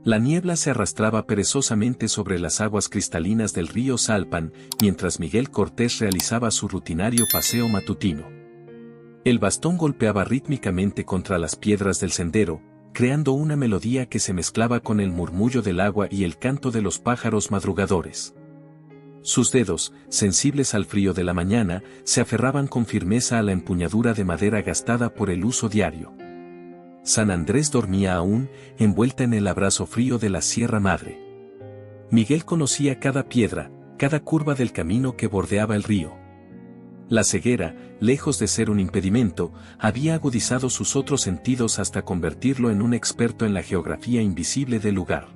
La niebla se arrastraba perezosamente sobre las aguas cristalinas del río Salpan, mientras Miguel Cortés realizaba su rutinario paseo matutino. El bastón golpeaba rítmicamente contra las piedras del sendero, creando una melodía que se mezclaba con el murmullo del agua y el canto de los pájaros madrugadores. Sus dedos, sensibles al frío de la mañana, se aferraban con firmeza a la empuñadura de madera gastada por el uso diario. San Andrés dormía aún, envuelta en el abrazo frío de la Sierra Madre. Miguel conocía cada piedra, cada curva del camino que bordeaba el río. La ceguera, lejos de ser un impedimento, había agudizado sus otros sentidos hasta convertirlo en un experto en la geografía invisible del lugar.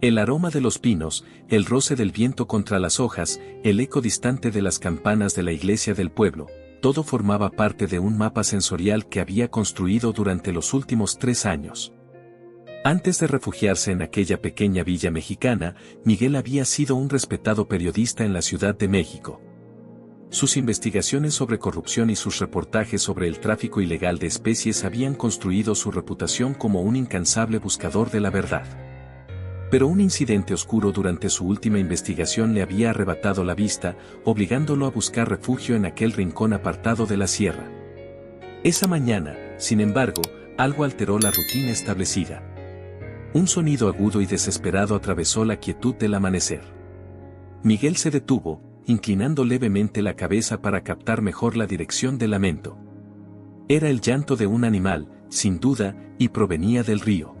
El aroma de los pinos, el roce del viento contra las hojas, el eco distante de las campanas de la iglesia del pueblo, todo formaba parte de un mapa sensorial que había construido durante los últimos 3 años. Antes de refugiarse en aquella pequeña villa mexicana, Miguel había sido un respetado periodista en la Ciudad de México. Sus investigaciones sobre corrupción y sus reportajes sobre el tráfico ilegal de especies habían construido su reputación como un incansable buscador de la verdad. Pero un incidente oscuro durante su última investigación le había arrebatado la vista, obligándolo a buscar refugio en aquel rincón apartado de la sierra. Esa mañana, sin embargo, algo alteró la rutina establecida. Un sonido agudo y desesperado atravesó la quietud del amanecer. Miguel se detuvo, inclinando levemente la cabeza para captar mejor la dirección del lamento. Era el llanto de un animal, sin duda, y provenía del río.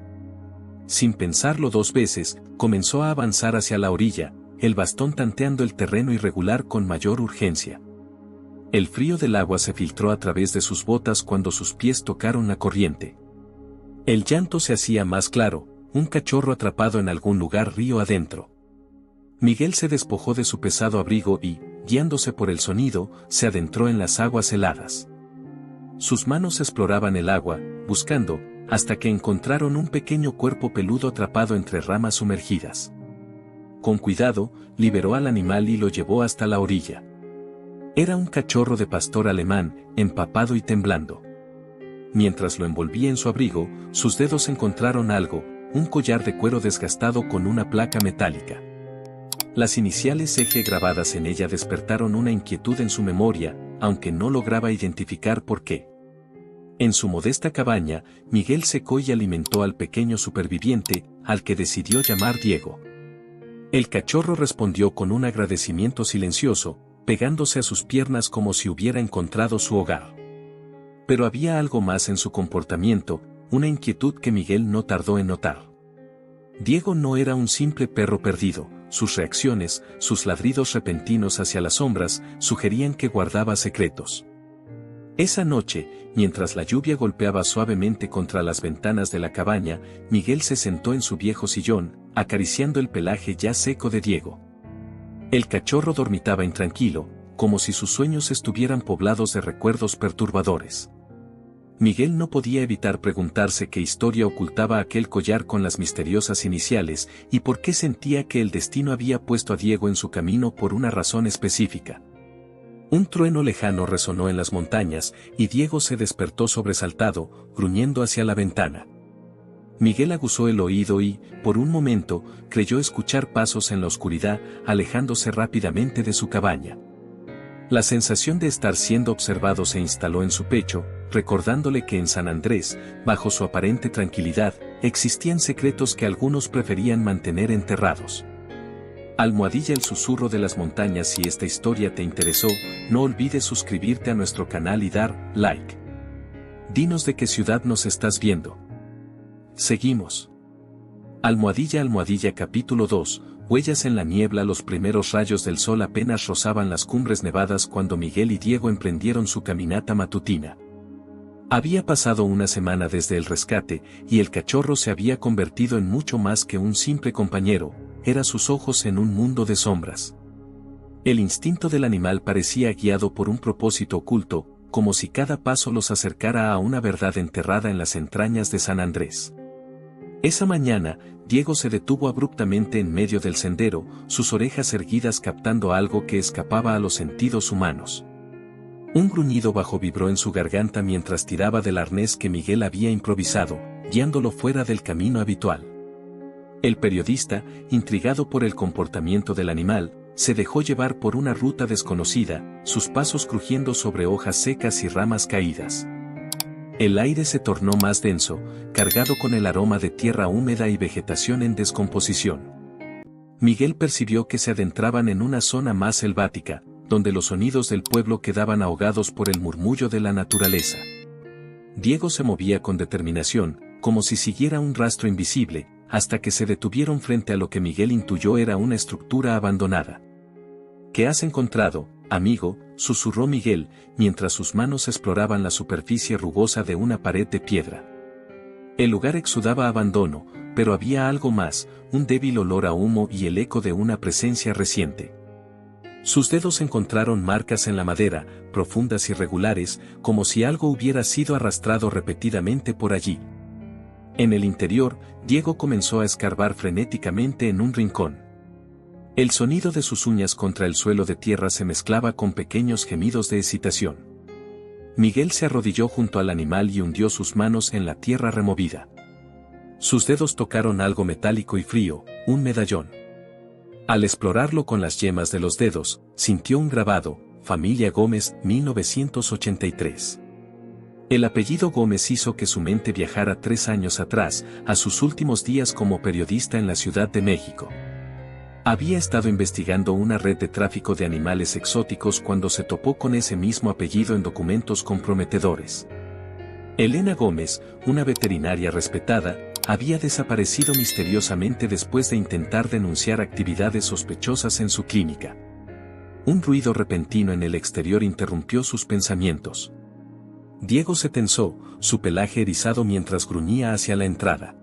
Sin pensarlo 2 veces, comenzó a avanzar hacia la orilla, el bastón tanteando el terreno irregular con mayor urgencia. El frío del agua se filtró a través de sus botas cuando sus pies tocaron la corriente. El llanto se hacía más claro, un cachorro atrapado en algún lugar río adentro. Miguel se despojó de su pesado abrigo y, guiándose por el sonido, se adentró en las aguas heladas. Sus manos exploraban el agua, buscando, hasta que encontraron un pequeño cuerpo peludo atrapado entre ramas sumergidas. Con cuidado, liberó al animal y lo llevó hasta la orilla. Era un cachorro de pastor alemán, empapado y temblando. Mientras lo envolvía en su abrigo, sus dedos encontraron algo, un collar de cuero desgastado con una placa metálica. Las iniciales EG grabadas en ella despertaron una inquietud en su memoria, aunque no lograba identificar por qué. En su modesta cabaña, Miguel secó y alimentó al pequeño superviviente, al que decidió llamar Diego. El cachorro respondió con un agradecimiento silencioso, pegándose a sus piernas como si hubiera encontrado su hogar. Pero había algo más en su comportamiento, una inquietud que Miguel no tardó en notar. Diego no era un simple perro perdido, sus reacciones, sus ladridos repentinos hacia las sombras, sugerían que guardaba secretos. Esa noche, mientras la lluvia golpeaba suavemente contra las ventanas de la cabaña, Miguel se sentó en su viejo sillón, acariciando el pelaje ya seco de Diego. El cachorro dormitaba intranquilo, como si sus sueños estuvieran poblados de recuerdos perturbadores. Miguel no podía evitar preguntarse qué historia ocultaba aquel collar con las misteriosas iniciales y por qué sentía que el destino había puesto a Diego en su camino por una razón específica. Un trueno lejano resonó en las montañas, y Diego se despertó sobresaltado, gruñendo hacia la ventana. Miguel aguzó el oído y, por un momento, creyó escuchar pasos en la oscuridad, alejándose rápidamente de su cabaña. La sensación de estar siendo observado se instaló en su pecho, recordándole que en San Andrés, bajo su aparente tranquilidad, existían secretos que algunos preferían mantener enterrados. Almohadilla el susurro de las montañas. Si esta historia te interesó, no olvides suscribirte a nuestro canal y dar like. Dinos de qué ciudad nos estás viendo. Seguimos. Almohadilla capítulo 2, huellas en la niebla. Los primeros rayos del sol apenas rozaban las cumbres nevadas cuando Miguel y Diego emprendieron su caminata matutina. Había pasado una semana desde el rescate, y el cachorro se había convertido en mucho más que un simple compañero, era sus ojos en un mundo de sombras. El instinto del animal parecía guiado por un propósito oculto, como si cada paso los acercara a una verdad enterrada en las entrañas de San Andrés. Esa mañana, Diego se detuvo abruptamente en medio del sendero, sus orejas erguidas captando algo que escapaba a los sentidos humanos. Un gruñido bajo vibró en su garganta mientras tiraba del arnés que Miguel había improvisado, guiándolo fuera del camino habitual. El periodista, intrigado por el comportamiento del animal, se dejó llevar por una ruta desconocida, sus pasos crujiendo sobre hojas secas y ramas caídas. El aire se tornó más denso, cargado con el aroma de tierra húmeda y vegetación en descomposición. Miguel percibió que se adentraban en una zona más selvática, donde los sonidos del pueblo quedaban ahogados por el murmullo de la naturaleza. Diego se movía con determinación, como si siguiera un rastro invisible, hasta que se detuvieron frente a lo que Miguel intuyó era una estructura abandonada. ¿Qué has encontrado, amigo?, susurró Miguel, mientras sus manos exploraban la superficie rugosa de una pared de piedra. El lugar exudaba abandono, pero había algo más, un débil olor a humo y el eco de una presencia reciente. Sus dedos encontraron marcas en la madera, profundas y regulares, como si algo hubiera sido arrastrado repetidamente por allí. En el interior, Diego comenzó a escarbar frenéticamente en un rincón. El sonido de sus uñas contra el suelo de tierra se mezclaba con pequeños gemidos de excitación. Miguel se arrodilló junto al animal y hundió sus manos en la tierra removida. Sus dedos tocaron algo metálico y frío, un medallón. Al explorarlo con las yemas de los dedos, sintió un grabado, Familia Gómez, 1983. El apellido Gómez hizo que su mente viajara 3 años atrás, a sus últimos días como periodista en la Ciudad de México. Había estado investigando una red de tráfico de animales exóticos cuando se topó con ese mismo apellido en documentos comprometedores. Elena Gómez, una veterinaria respetada, había desaparecido misteriosamente después de intentar denunciar actividades sospechosas en su clínica. Un ruido repentino en el exterior interrumpió sus pensamientos. Diego se tensó, su pelaje erizado mientras gruñía hacia la entrada.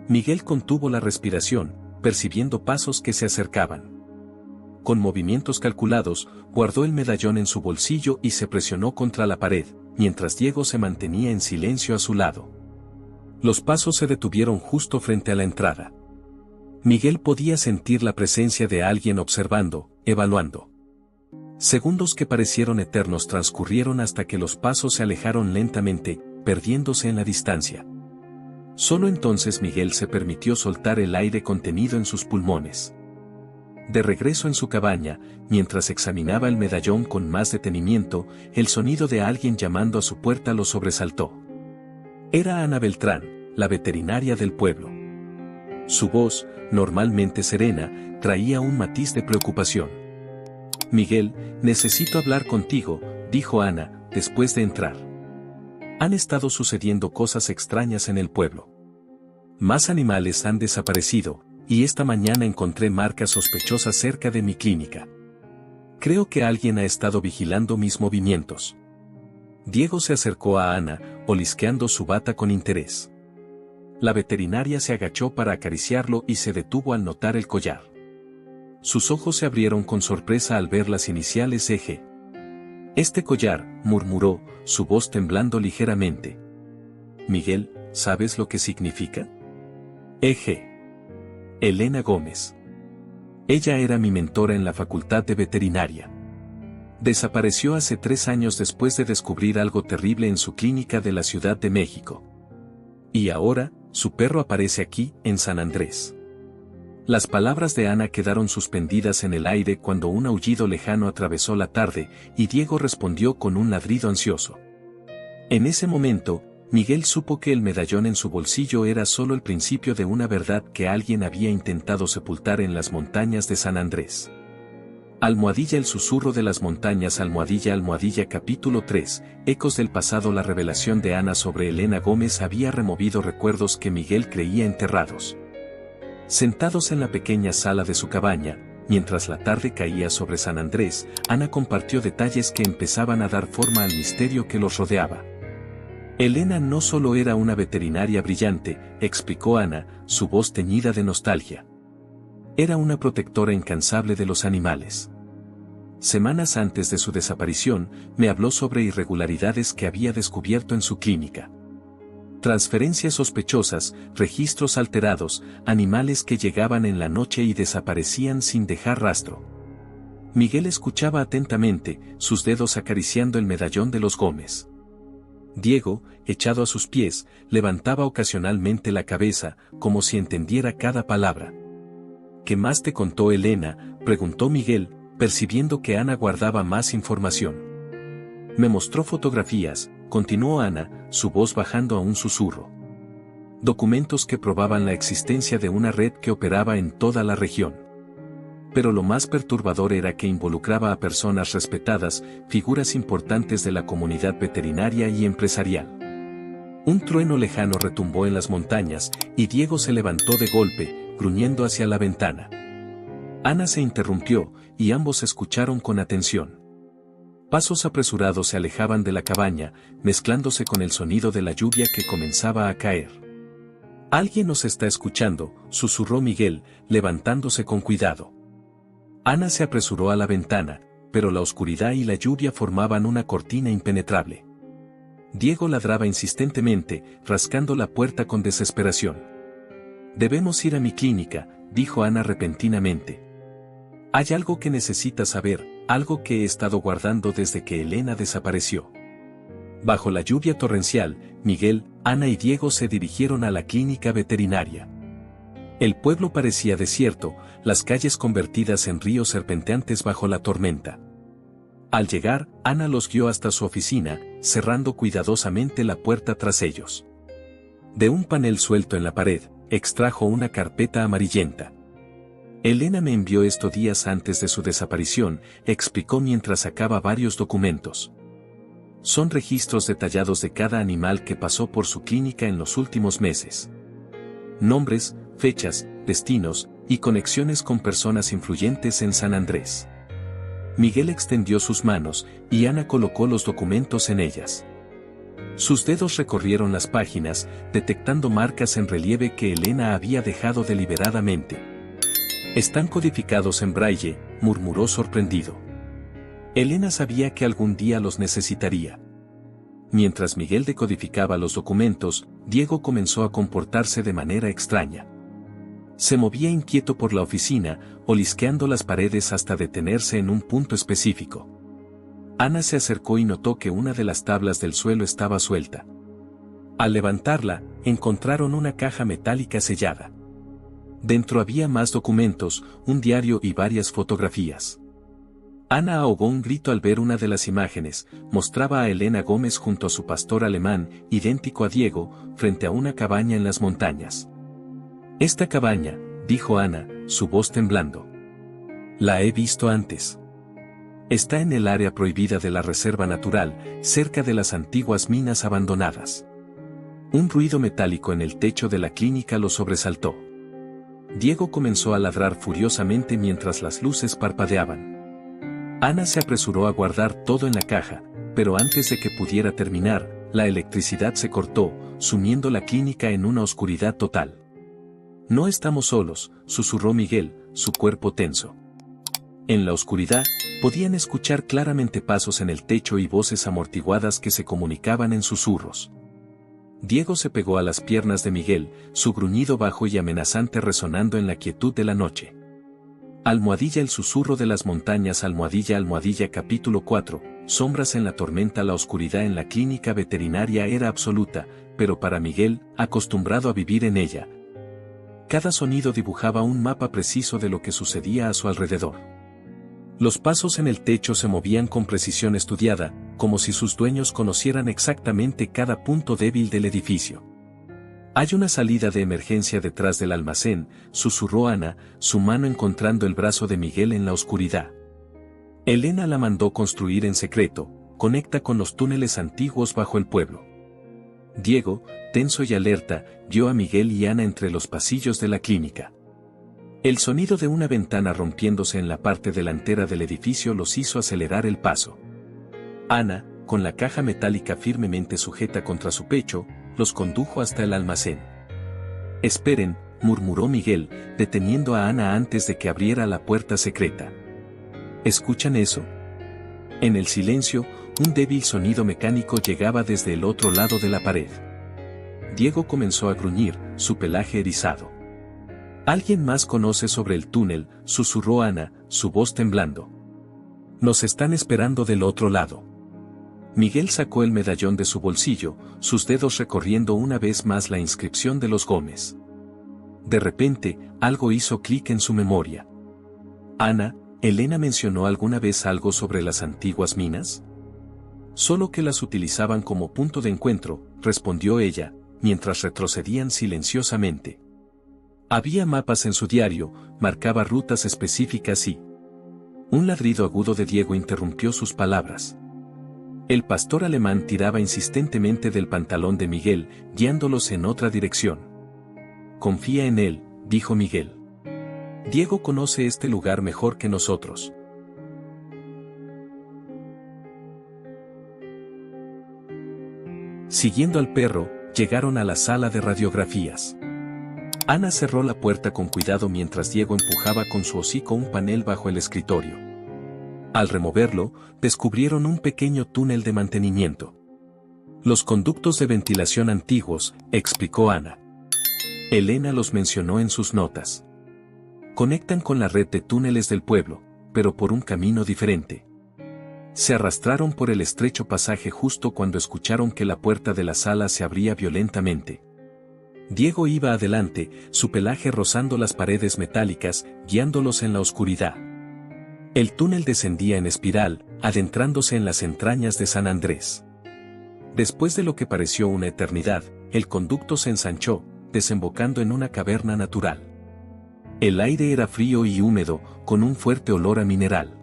Miguel contuvo la respiración, percibiendo pasos que se acercaban. Con movimientos calculados, guardó el medallón en su bolsillo y se presionó contra la pared, mientras Diego se mantenía en silencio a su lado. Los pasos se detuvieron justo frente a la entrada. Miguel podía sentir la presencia de alguien observando, evaluando. Segundos que parecieron eternos transcurrieron hasta que los pasos se alejaron lentamente, perdiéndose en la distancia. Solo entonces Miguel se permitió soltar el aire contenido en sus pulmones. De regreso en su cabaña, mientras examinaba el medallón con más detenimiento, el sonido de alguien llamando a su puerta lo sobresaltó. Era Ana Beltrán, la veterinaria del pueblo. Su voz, normalmente serena, traía un matiz de preocupación. «Miguel, necesito hablar contigo», dijo Ana, después de entrar. «Han estado sucediendo cosas extrañas en el pueblo. Más animales han desaparecido, y esta mañana encontré marcas sospechosas cerca de mi clínica. Creo que alguien ha estado vigilando mis movimientos». Diego se acercó a Ana, olisqueando su bata con interés. La veterinaria se agachó para acariciarlo y se detuvo al notar el collar. Sus ojos se abrieron con sorpresa al ver las iniciales EG. «Este collar», murmuró, su voz temblando ligeramente. «Miguel, ¿sabes lo que significa?» «EG. Elena Gómez. Ella era mi mentora en la facultad de veterinaria. Desapareció hace 3 años después de descubrir algo terrible en su clínica de la Ciudad de México. Y ahora, su perro aparece aquí, en San Andrés». Las palabras de Ana quedaron suspendidas en el aire cuando un aullido lejano atravesó la tarde, y Diego respondió con un ladrido ansioso. En ese momento, Miguel supo que el medallón en su bolsillo era solo el principio de una verdad que alguien había intentado sepultar en las montañas de San Andrés. Almohadilla El susurro de las montañas. Almohadilla capítulo 3, Ecos del pasado. La revelación de Ana sobre Elena Gómez había removido recuerdos que Miguel creía enterrados. Sentados en la pequeña sala de su cabaña, mientras la tarde caía sobre San Andrés, Ana compartió detalles que empezaban a dar forma al misterio que los rodeaba. Elena no solo era una veterinaria brillante, explicó Ana, su voz teñida de nostalgia. Era una protectora incansable de los animales. Semanas antes de su desaparición, me habló sobre irregularidades que había descubierto en su clínica. Transferencias sospechosas, registros alterados, animales que llegaban en la noche y desaparecían sin dejar rastro. Miguel escuchaba atentamente, sus dedos acariciando el medallón de los Gómez. Diego, echado a sus pies, levantaba ocasionalmente la cabeza, como si entendiera cada palabra. ¿Qué más te contó Elena?, preguntó Miguel, percibiendo que Ana guardaba más información. Me mostró fotografías, continuó Ana, su voz bajando a un susurro. Documentos que probaban la existencia de una red que operaba en toda la región. Pero lo más perturbador era que involucraba a personas respetadas, figuras importantes de la comunidad veterinaria y empresarial. Un trueno lejano retumbó en las montañas, y Diego se levantó de golpe, gruñendo hacia la ventana. Ana se interrumpió, y ambos escucharon con atención. Pasos apresurados se alejaban de la cabaña, mezclándose con el sonido de la lluvia que comenzaba a caer. «Alguien nos está escuchando», susurró Miguel, levantándose con cuidado. Ana se apresuró a la ventana, pero la oscuridad y la lluvia formaban una cortina impenetrable. Diego ladraba insistentemente, rascando la puerta con desesperación. «Debemos ir a mi clínica», dijo Ana repentinamente. «Hay algo que necesitas saber, algo que he estado guardando desde que Elena desapareció». Bajo la lluvia torrencial, Miguel, Ana y Diego se dirigieron a la clínica veterinaria. El pueblo parecía desierto, las calles convertidas en ríos serpenteantes bajo la tormenta. Al llegar, Ana los guió hasta su oficina, cerrando cuidadosamente la puerta tras ellos. De un panel suelto en la pared, extrajo una carpeta amarillenta. «Elena me envió esto días antes de su desaparición», explicó mientras sacaba varios documentos. «Son registros detallados de cada animal que pasó por su clínica en los últimos meses. Nombres, fechas, destinos, y conexiones con personas influyentes en San Andrés». Miguel extendió sus manos, y Ana colocó los documentos en ellas. Sus dedos recorrieron las páginas, detectando marcas en relieve que Elena había dejado deliberadamente. «Están codificados en braille», murmuró sorprendido. Elena sabía que algún día los necesitaría. Mientras Miguel decodificaba los documentos, Diego comenzó a comportarse de manera extraña. Se movía inquieto por la oficina, olisqueando las paredes hasta detenerse en un punto específico. Ana se acercó y notó que una de las tablas del suelo estaba suelta. Al levantarla, encontraron una caja metálica sellada. Dentro había más documentos, un diario y varias fotografías. Ana ahogó un grito al ver una de las imágenes. Mostraba a Elena Gómez junto a su pastor alemán, idéntico a Diego, frente a una cabaña en las montañas. «Esta cabaña», dijo Ana, su voz temblando. «La he visto antes. Está en el área prohibida de la reserva natural, cerca de las antiguas minas abandonadas». Un ruido metálico en el techo de la clínica lo sobresaltó. Diego comenzó a ladrar furiosamente mientras las luces parpadeaban. Ana se apresuró a guardar todo en la caja, pero antes de que pudiera terminar, la electricidad se cortó, sumiendo la clínica en una oscuridad total. «No estamos solos», susurró Miguel, su cuerpo tenso. En la oscuridad, podían escuchar claramente pasos en el techo y voces amortiguadas que se comunicaban en susurros. Diego se pegó a las piernas de Miguel, su gruñido bajo y amenazante resonando en la quietud de la noche. Almohadilla, el susurro de las montañas. Almohadilla, almohadilla. Capítulo 4. Sombras en la tormenta. La oscuridad en la clínica veterinaria era absoluta, pero para Miguel, acostumbrado a vivir en ella, cada sonido dibujaba un mapa preciso de lo que sucedía a su alrededor. Los pasos en el techo se movían con precisión estudiada, como si sus dueños conocieran exactamente cada punto débil del edificio. «Hay una salida de emergencia detrás del almacén», susurró Ana, su mano encontrando el brazo de Miguel en la oscuridad. «Elena la mandó construir en secreto, conecta con los túneles antiguos bajo el pueblo». Diego, tenso y alerta, guió a Miguel y Ana entre los pasillos de la clínica. El sonido de una ventana rompiéndose en la parte delantera del edificio los hizo acelerar el paso. Ana, con la caja metálica firmemente sujeta contra su pecho, los condujo hasta el almacén. «Esperen», murmuró Miguel, deteniendo a Ana antes de que abriera la puerta secreta. «¿Escuchan eso?». En el silencio, un débil sonido mecánico llegaba desde el otro lado de la pared. Diego comenzó a gruñir, su pelaje erizado. «Alguien más conoce sobre el túnel», susurró Ana, su voz temblando. «Nos están esperando del otro lado». Miguel sacó el medallón de su bolsillo, sus dedos recorriendo una vez más la inscripción de los Gómez. De repente, algo hizo clic en su memoria. Ana, ¿Elena mencionó alguna vez algo sobre las antiguas minas? Solo que las utilizaban como punto de encuentro, respondió ella, mientras retrocedían silenciosamente. Había mapas en su diario, marcaba rutas específicas y... Un ladrido agudo de Diego interrumpió sus palabras. El pastor alemán tiraba insistentemente del pantalón de Miguel, guiándolos en otra dirección. Confía en él, dijo Miguel. Diego conoce este lugar mejor que nosotros. Siguiendo al perro, llegaron a la sala de radiografías. Ana cerró la puerta con cuidado mientras Diego empujaba con su hocico un panel bajo el escritorio. Al removerlo, descubrieron un pequeño túnel de mantenimiento. Los conductos de ventilación antiguos, explicó Ana. Elena los mencionó en sus notas. Conectan con la red de túneles del pueblo, pero por un camino diferente. Se arrastraron por el estrecho pasaje justo cuando escucharon que la puerta de la sala se abría violentamente. Diego iba adelante, su pelaje rozando las paredes metálicas, guiándolos en la oscuridad. El túnel descendía en espiral, adentrándose en las entrañas de San Andrés. Después de lo que pareció una eternidad, el conducto se ensanchó, desembocando en una caverna natural. El aire era frío y húmedo, con un fuerte olor a mineral.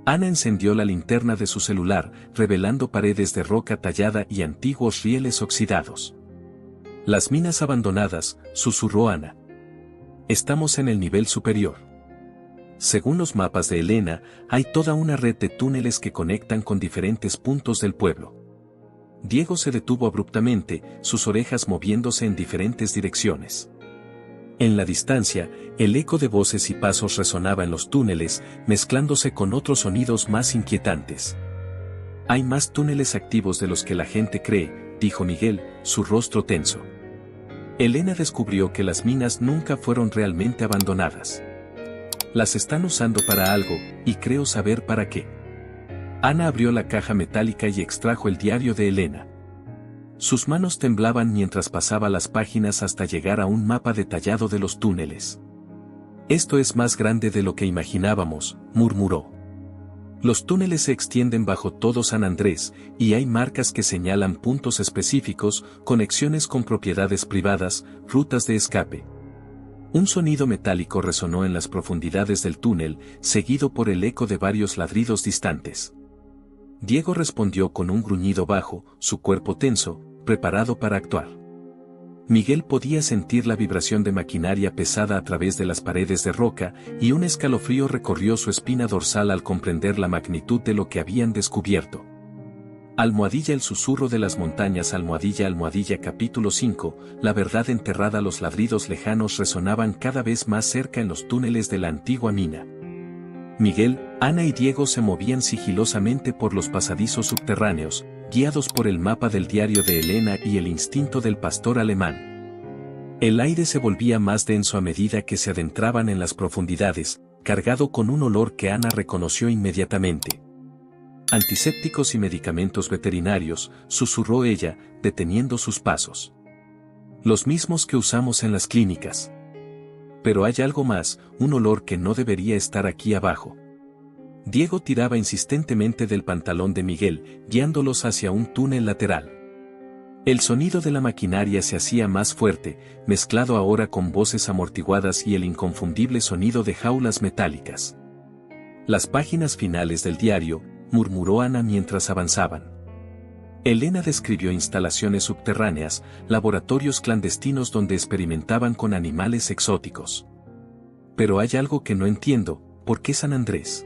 Ana encendió la linterna de su celular, revelando paredes de roca tallada y antiguos rieles oxidados. Las minas abandonadas, susurró Ana. Estamos en el nivel superior. Según los mapas de Elena, hay toda una red de túneles que conectan con diferentes puntos del pueblo. Diego se detuvo abruptamente, sus orejas moviéndose en diferentes direcciones. En la distancia, el eco de voces y pasos resonaba en los túneles, mezclándose con otros sonidos más inquietantes. Hay más túneles activos de los que la gente cree, dijo Miguel, su rostro tenso. Elena descubrió que las minas nunca fueron realmente abandonadas. Las están usando para algo, y creo saber para qué. Ana abrió la caja metálica y extrajo el diario de Elena. Sus manos temblaban mientras pasaba las páginas hasta llegar a un mapa detallado de los túneles. Esto es más grande de lo que imaginábamos, murmuró. Los túneles se extienden bajo todo San Andrés, y hay marcas que señalan puntos específicos, conexiones con propiedades privadas, rutas de escape. Un sonido metálico resonó en las profundidades del túnel, seguido por el eco de varios ladridos distantes. Diego respondió con un gruñido bajo, su cuerpo tenso, preparado para actuar. Miguel podía sentir la vibración de maquinaria pesada a través de las paredes de roca, y un escalofrío recorrió su espina dorsal al comprender la magnitud de lo que habían descubierto. Almohadilla el susurro de las montañas. Almohadilla capítulo 5, la verdad enterrada. Los ladridos lejanos resonaban cada vez más cerca en los túneles de la antigua mina. Miguel, Ana y Diego se movían sigilosamente por los pasadizos subterráneos, guiados por el mapa del diario de Elena y el instinto del pastor alemán. El aire se volvía más denso a medida que se adentraban en las profundidades, cargado con un olor que Ana reconoció inmediatamente. Antisépticos y medicamentos veterinarios, susurró ella, deteniendo sus pasos. Los mismos que usamos en las clínicas. Pero hay algo más, un olor que no debería estar aquí abajo. Diego tiraba insistentemente del pantalón de Miguel, guiándolos hacia un túnel lateral. El sonido de la maquinaria se hacía más fuerte, mezclado ahora con voces amortiguadas y el inconfundible sonido de jaulas metálicas. Las páginas finales del diario, murmuró Ana mientras avanzaban. Elena describió instalaciones subterráneas, laboratorios clandestinos donde experimentaban con animales exóticos. Pero hay algo que no entiendo, ¿por qué San Andrés?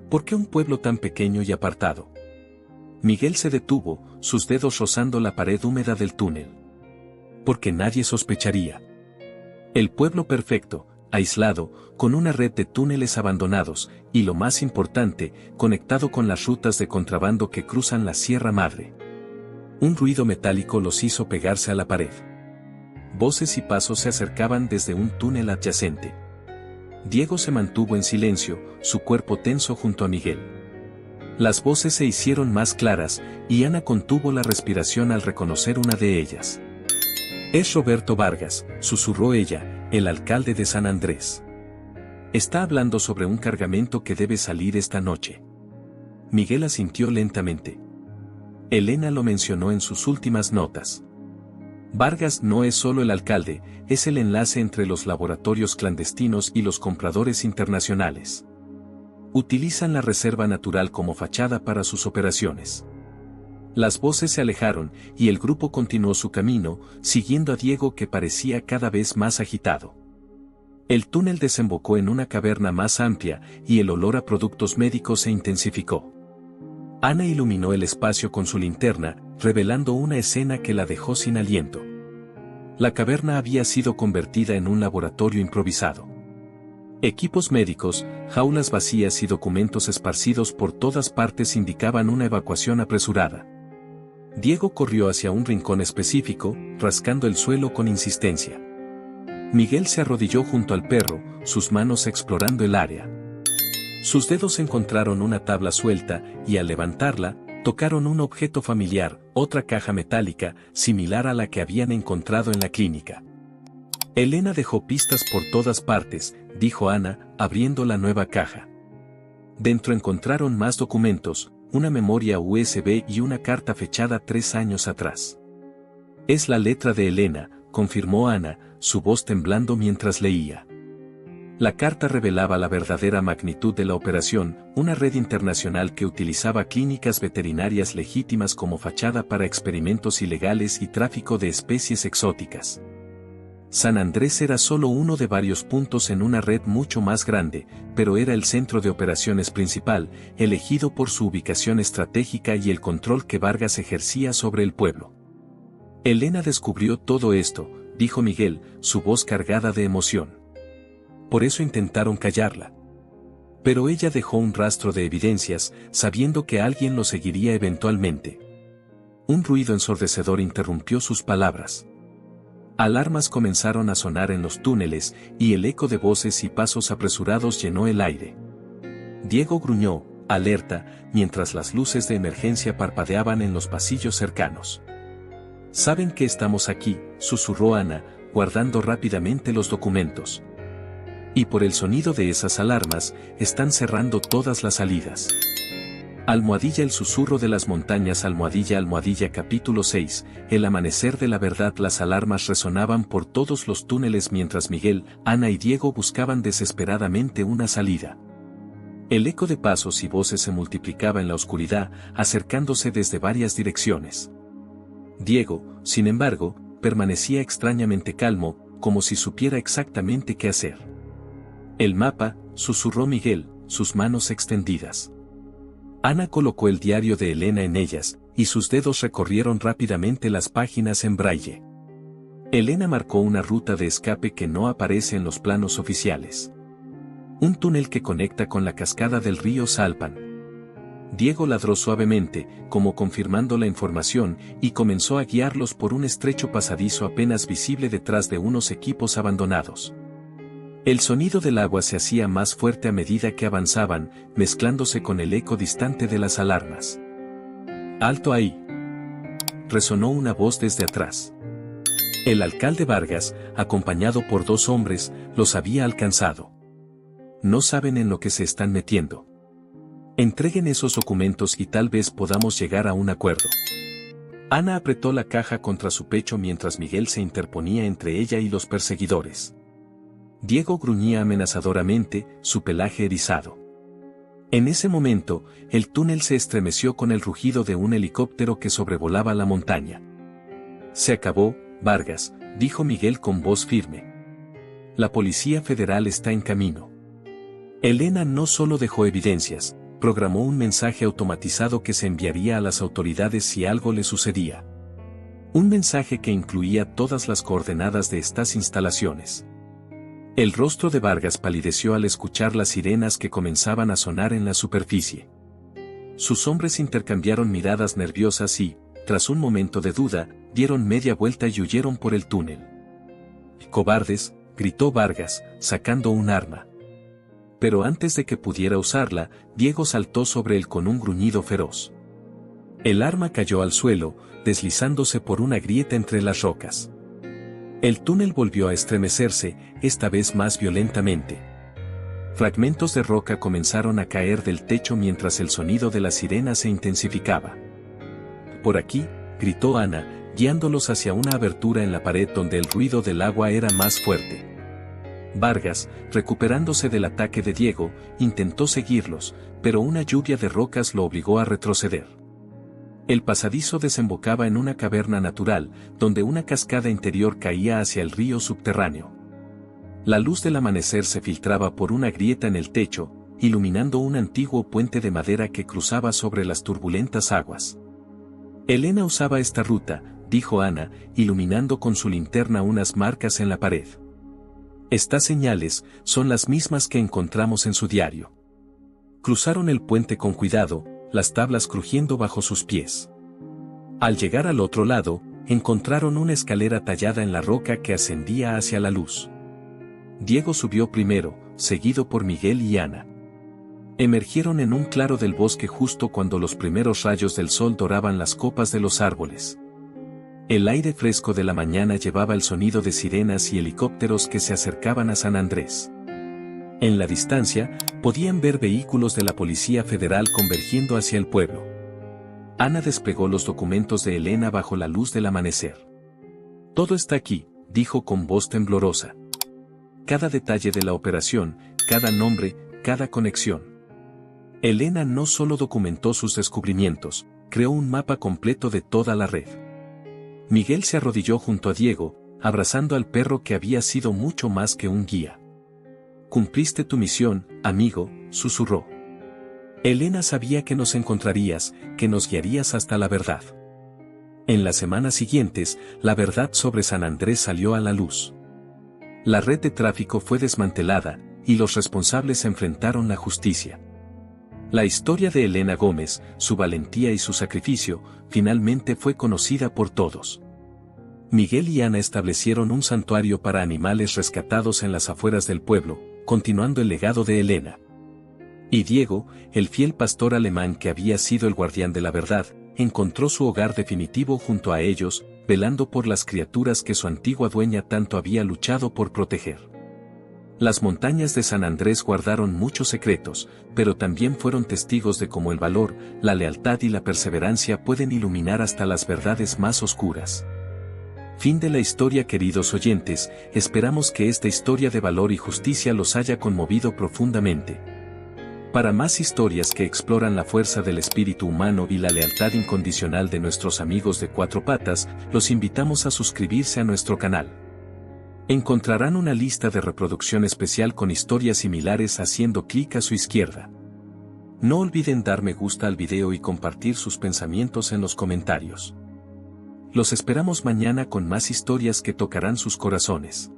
¿Por qué un pueblo tan pequeño y apartado? Miguel se detuvo, sus dedos rozando la pared húmeda del túnel. Porque nadie sospecharía. El pueblo perfecto, aislado, con una red de túneles abandonados, y lo más importante, conectado con las rutas de contrabando que cruzan la Sierra Madre. Un ruido metálico los hizo pegarse a la pared. Voces y pasos se acercaban desde un túnel adyacente. Diego se mantuvo en silencio, su cuerpo tenso junto a Miguel. Las voces se hicieron más claras, y Ana contuvo la respiración al reconocer una de ellas. «Es Roberto Vargas», susurró ella, «el alcalde de San Andrés. Está hablando sobre un cargamento que debe salir esta noche». Miguel asintió lentamente. Elena lo mencionó en sus últimas notas. Vargas no es solo el alcalde, es el enlace entre los laboratorios clandestinos y los compradores internacionales. Utilizan la reserva natural como fachada para sus operaciones. Las voces se alejaron, y el grupo continuó su camino, siguiendo a Diego, que parecía cada vez más agitado. El túnel desembocó en una caverna más amplia, y el olor a productos médicos se intensificó. Ana iluminó el espacio con su linterna, revelando una escena que la dejó sin aliento. La caverna había sido convertida en un laboratorio improvisado. Equipos médicos, jaulas vacías y documentos esparcidos por todas partes indicaban una evacuación apresurada. Diego corrió hacia un rincón específico, rascando el suelo con insistencia. Miguel se arrodilló junto al perro, sus manos explorando el área. Sus dedos encontraron una tabla suelta, y al levantarla, tocaron un objeto familiar, otra caja metálica, similar a la que habían encontrado en la clínica. Elena dejó pistas por todas partes, dijo Ana, abriendo la nueva caja. Dentro encontraron más documentos, una memoria USB y una carta fechada 3 años atrás. Es la letra de Elena, confirmó Ana, su voz temblando mientras leía. La carta revelaba la verdadera magnitud de la operación, una red internacional que utilizaba clínicas veterinarias legítimas como fachada para experimentos ilegales y tráfico de especies exóticas. San Andrés era solo uno de varios puntos en una red mucho más grande, pero era el centro de operaciones principal, elegido por su ubicación estratégica y el control que Vargas ejercía sobre el pueblo. Elena descubrió todo esto, dijo Miguel, su voz cargada de emoción. Por eso intentaron callarla. Pero ella dejó un rastro de evidencias, sabiendo que alguien lo seguiría eventualmente. Un ruido ensordecedor interrumpió sus palabras. Alarmas comenzaron a sonar en los túneles, y el eco de voces y pasos apresurados llenó el aire. Diego gruñó, alerta, mientras las luces de emergencia parpadeaban en los pasillos cercanos. «Saben que estamos aquí», susurró Ana, guardando rápidamente los documentos. «Y por el sonido de esas alarmas, están cerrando todas las salidas». Almohadilla El susurro de las montañas. Almohadilla capítulo 6, El amanecer de la verdad. Las alarmas resonaban por todos los túneles mientras Miguel, Ana y Diego buscaban desesperadamente una salida. El eco de pasos y voces se multiplicaba en la oscuridad, acercándose desde varias direcciones. Diego, sin embargo, permanecía extrañamente calmo, como si supiera exactamente qué hacer. «El mapa», susurró Miguel, sus manos extendidas. Ana colocó el diario de Elena en ellas, y sus dedos recorrieron rápidamente las páginas en braille. Elena marcó una ruta de escape que no aparece en los planos oficiales. Un túnel que conecta con la cascada del río Salpan. Diego ladró suavemente, como confirmando la información, y comenzó a guiarlos por un estrecho pasadizo apenas visible detrás de unos equipos abandonados. El sonido del agua se hacía más fuerte a medida que avanzaban, mezclándose con el eco distante de las alarmas. «¡Alto ahí!», resonó una voz desde atrás. El alcalde Vargas, acompañado por 2 hombres, los había alcanzado. «No saben en lo que se están metiendo. Entreguen esos documentos y tal vez podamos llegar a un acuerdo». Ana apretó la caja contra su pecho mientras Miguel se interponía entre ella y los perseguidores. Diego gruñía amenazadoramente, su pelaje erizado. En ese momento, el túnel se estremeció con el rugido de un helicóptero que sobrevolaba la montaña. «Se acabó, Vargas», dijo Miguel con voz firme. «La Policía Federal está en camino». Elena no solo dejó evidencias, programó un mensaje automatizado que se enviaría a las autoridades si algo le sucedía. Un mensaje que incluía todas las coordenadas de estas instalaciones. El rostro de Vargas palideció al escuchar las sirenas que comenzaban a sonar en la superficie. Sus hombres intercambiaron miradas nerviosas y, tras un momento de duda, dieron media vuelta y huyeron por el túnel. «¡Cobardes!», gritó Vargas, sacando un arma. Pero antes de que pudiera usarla, Diego saltó sobre él con un gruñido feroz. El arma cayó al suelo, deslizándose por una grieta entre las rocas. El túnel volvió a estremecerse, esta vez más violentamente. Fragmentos de roca comenzaron a caer del techo mientras el sonido de la sirena se intensificaba. «Por aquí», gritó Ana, guiándolos hacia una abertura en la pared donde el ruido del agua era más fuerte. Vargas, recuperándose del ataque de Diego, intentó seguirlos, pero una lluvia de rocas lo obligó a retroceder. El pasadizo desembocaba en una caverna natural, donde una cascada interior caía hacia el río subterráneo. La luz del amanecer se filtraba por una grieta en el techo, iluminando un antiguo puente de madera que cruzaba sobre las turbulentas aguas. Elena usaba esta ruta, dijo Ana, iluminando con su linterna unas marcas en la pared. Estas señales son las mismas que encontramos en su diario. Cruzaron el puente con cuidado, las tablas crujiendo bajo sus pies. Al llegar al otro lado, encontraron una escalera tallada en la roca que ascendía hacia la luz. Diego subió primero, seguido por Miguel y Ana. Emergieron en un claro del bosque justo cuando los primeros rayos del sol doraban las copas de los árboles. El aire fresco de la mañana llevaba el sonido de sirenas y helicópteros que se acercaban a San Andrés. En la distancia, podían ver vehículos de la Policía Federal convergiendo hacia el pueblo. Ana desplegó los documentos de Elena bajo la luz del amanecer. «Todo está aquí», dijo con voz temblorosa. «Cada detalle de la operación, cada nombre, cada conexión». Elena no solo documentó sus descubrimientos, creó un mapa completo de toda la red. Miguel se arrodilló junto a Diego, abrazando al perro que había sido mucho más que un guía. «Cumpliste tu misión, amigo», susurró. Elena sabía que nos encontrarías, que nos guiarías hasta la verdad. En las semanas siguientes, la verdad sobre San Andrés salió a la luz. La red de tráfico fue desmantelada, y los responsables enfrentaron la justicia. La historia de Elena Gómez, su valentía y su sacrificio, finalmente fue conocida por todos. Miguel y Ana establecieron un santuario para animales rescatados en las afueras del pueblo, continuando el legado de Elena. Y Diego, el fiel pastor alemán que había sido el guardián de la verdad, encontró su hogar definitivo junto a ellos, velando por las criaturas que su antigua dueña tanto había luchado por proteger. Las montañas de San Andrés guardaron muchos secretos, pero también fueron testigos de cómo el valor, la lealtad y la perseverancia pueden iluminar hasta las verdades más oscuras. Fin de la historia, queridos oyentes, esperamos que esta historia de valor y justicia los haya conmovido profundamente. Para más historias que exploran la fuerza del espíritu humano y la lealtad incondicional de nuestros amigos de Cuatro Patas, los invitamos a suscribirse a nuestro canal. Encontrarán una lista de reproducción especial con historias similares haciendo clic a su izquierda. No olviden dar me gusta al video y compartir sus pensamientos en los comentarios. Los esperamos mañana con más historias que tocarán sus corazones.